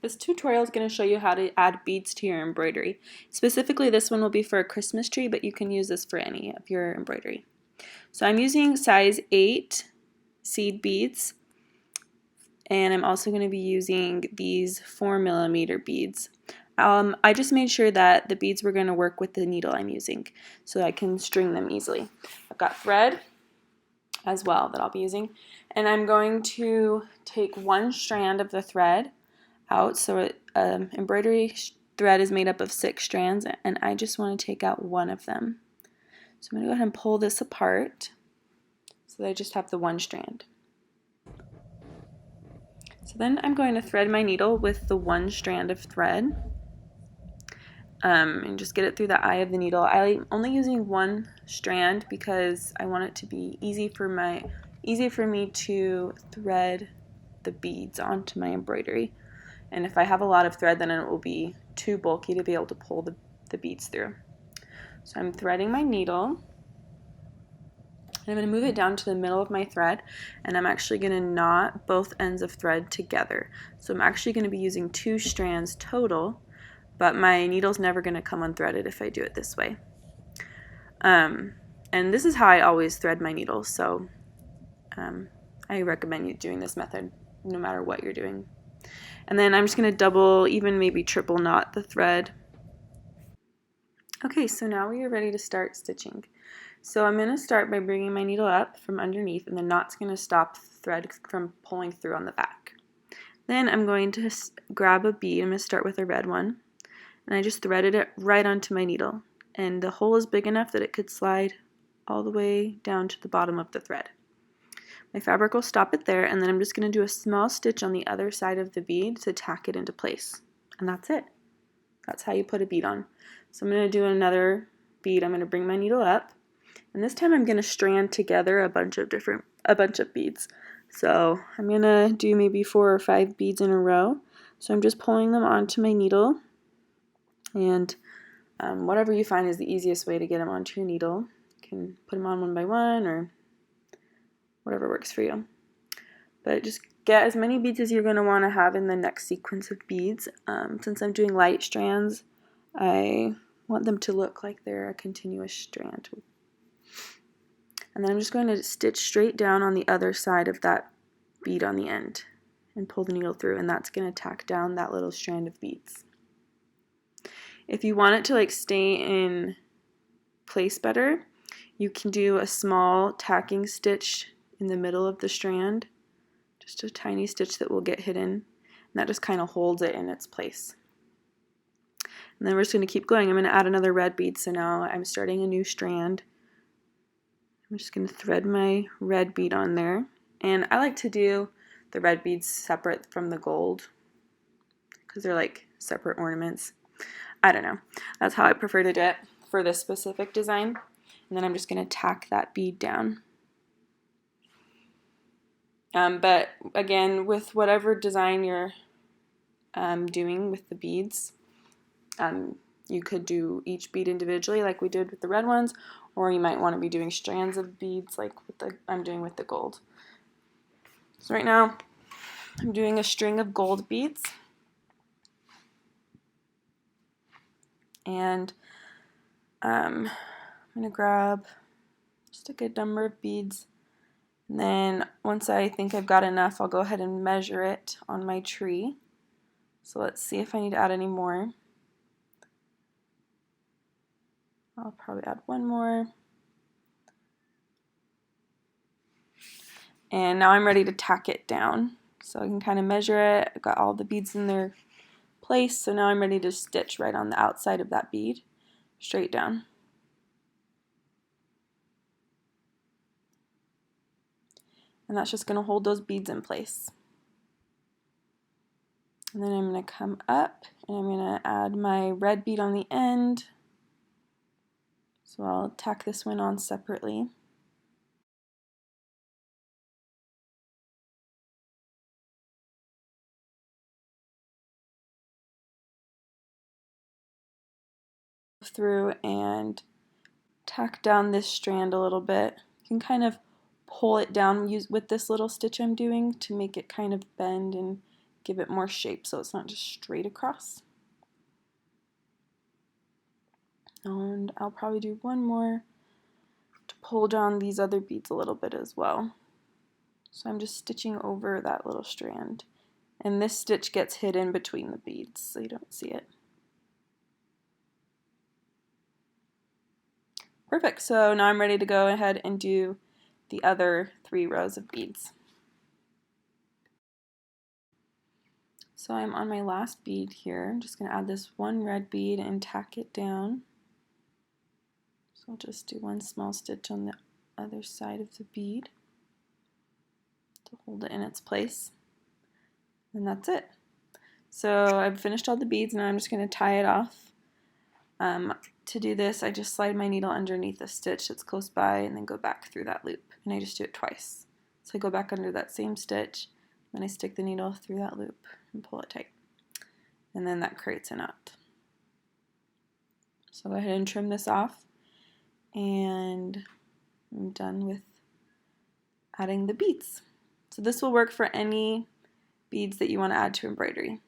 This tutorial is going to show you how to add beads to your embroidery. Specifically, this one will be for a Christmas tree, but you can use this for any of your embroidery. So I'm using size 8 seed beads, and I'm also going to be using these 4mm beads. I just made sure that the beads were going to work with the needle I'm using so I can string them easily. I've got thread as well that I'll be using, and I'm going to take one strand of the thread out. So embroidery thread is made up of 6 strands, and I just want to take out one of them. So I'm going to go ahead and pull this apart so that I just have the one strand. So then I'm going to thread my needle with the one strand of thread and just get it through the eye of the needle. I'm only using one strand because I want it to be easy for me to thread the beads onto my embroidery. And if I have a lot of thread, then it will be too bulky to be able to pull the beads through. So I'm threading my needle. I'm going to move it down to the middle of my thread, and I'm actually going to knot both ends of thread together. So I'm actually going to be using 2 strands total, but my needle's never going to come unthreaded if I do it this way. And this is how I always thread my needles, so I recommend you doing this method no matter what you're doing. And then I'm just going to double, even maybe triple knot the thread. Okay, so now we are ready to start stitching. So I'm going to start by bringing my needle up from underneath, and the knot's going to stop the thread from pulling through on the back. Then I'm going to grab a bead. I'm going to start with a red one, and I just threaded it right onto my needle. And the hole is big enough that it could slide all the way down to the bottom of the thread. My fabric will stop it there, and then I'm just going to do a small stitch on the other side of the bead to tack it into place. And that's it. That's how you put a bead on. So I'm going to do another bead. I'm going to bring my needle up, and this time I'm going to strand together a bunch of beads. So I'm going to do maybe 4 or 5 beads in a row. So I'm just pulling them onto my needle, and whatever you find is the easiest way to get them onto your needle. You can put them on one by one or whatever works for you. But just get as many beads as you're going to want to have in the next sequence of beads. Since I'm doing light strands, I want them to look like they're a continuous strand. And then I'm just going to stitch straight down on the other side of that bead on the end and pull the needle through, and that's going to tack down that little strand of beads. If you want it to stay in place better, you can do a small tacking stitch in the middle of the strand, just a tiny stitch that will get hidden, and that just kind of holds it in its place. And then we're just going to keep going. I'm going to add another red bead, so now I'm starting a new strand. I'm just going to thread my red bead on there, and I like to do the red beads separate from the gold because they're like separate ornaments. I don't know. That's how I prefer to do it for this specific design. And then I'm just going to tack that bead down. But again, with whatever design you're doing with the beads, you could do each bead individually like we did with the red ones, or you might want to be doing strands of beads like I'm doing with the gold. So right now I'm doing a string of gold beads, and I'm going to grab just a good number of beads. And then once I think I've got enough, I'll go ahead and measure it on my tree. So let's see if I need to add any more. I'll probably add one more. And now I'm ready to tack it down. So I can kind of measure it. I've got all the beads in their place, so now I'm ready to stitch right on the outside of that bead, straight down. And that's just going to hold those beads in place. And then I'm going to come up and I'm going to add my red bead on the end. So I'll tack this one on separately. Through and tack down this strand a little bit. You can kind of pull it down with this little stitch I'm doing to make it kind of bend and give it more shape so it's not just straight across. And I'll probably do one more to pull down these other beads a little bit as well. So I'm just stitching over that little strand. And this stitch gets hidden between the beads so you don't see it. Perfect, so now I'm ready to go ahead and do the other 3 rows of beads. So I'm on my last bead here. I'm just going to add this one red bead and tack it down. So I'll just do one small stitch on the other side of the bead to hold it in its place. And that's it. So I've finished all the beads, and I'm just going to tie it off. To do this, I just slide my needle underneath a stitch that's close by and then go back through that loop. And I just do it twice. So I go back under that same stitch, then I stick the needle through that loop and pull it tight. And then that creates a knot. So go ahead and trim this off, and I'm done with adding the beads. So this will work for any beads that you want to add to embroidery.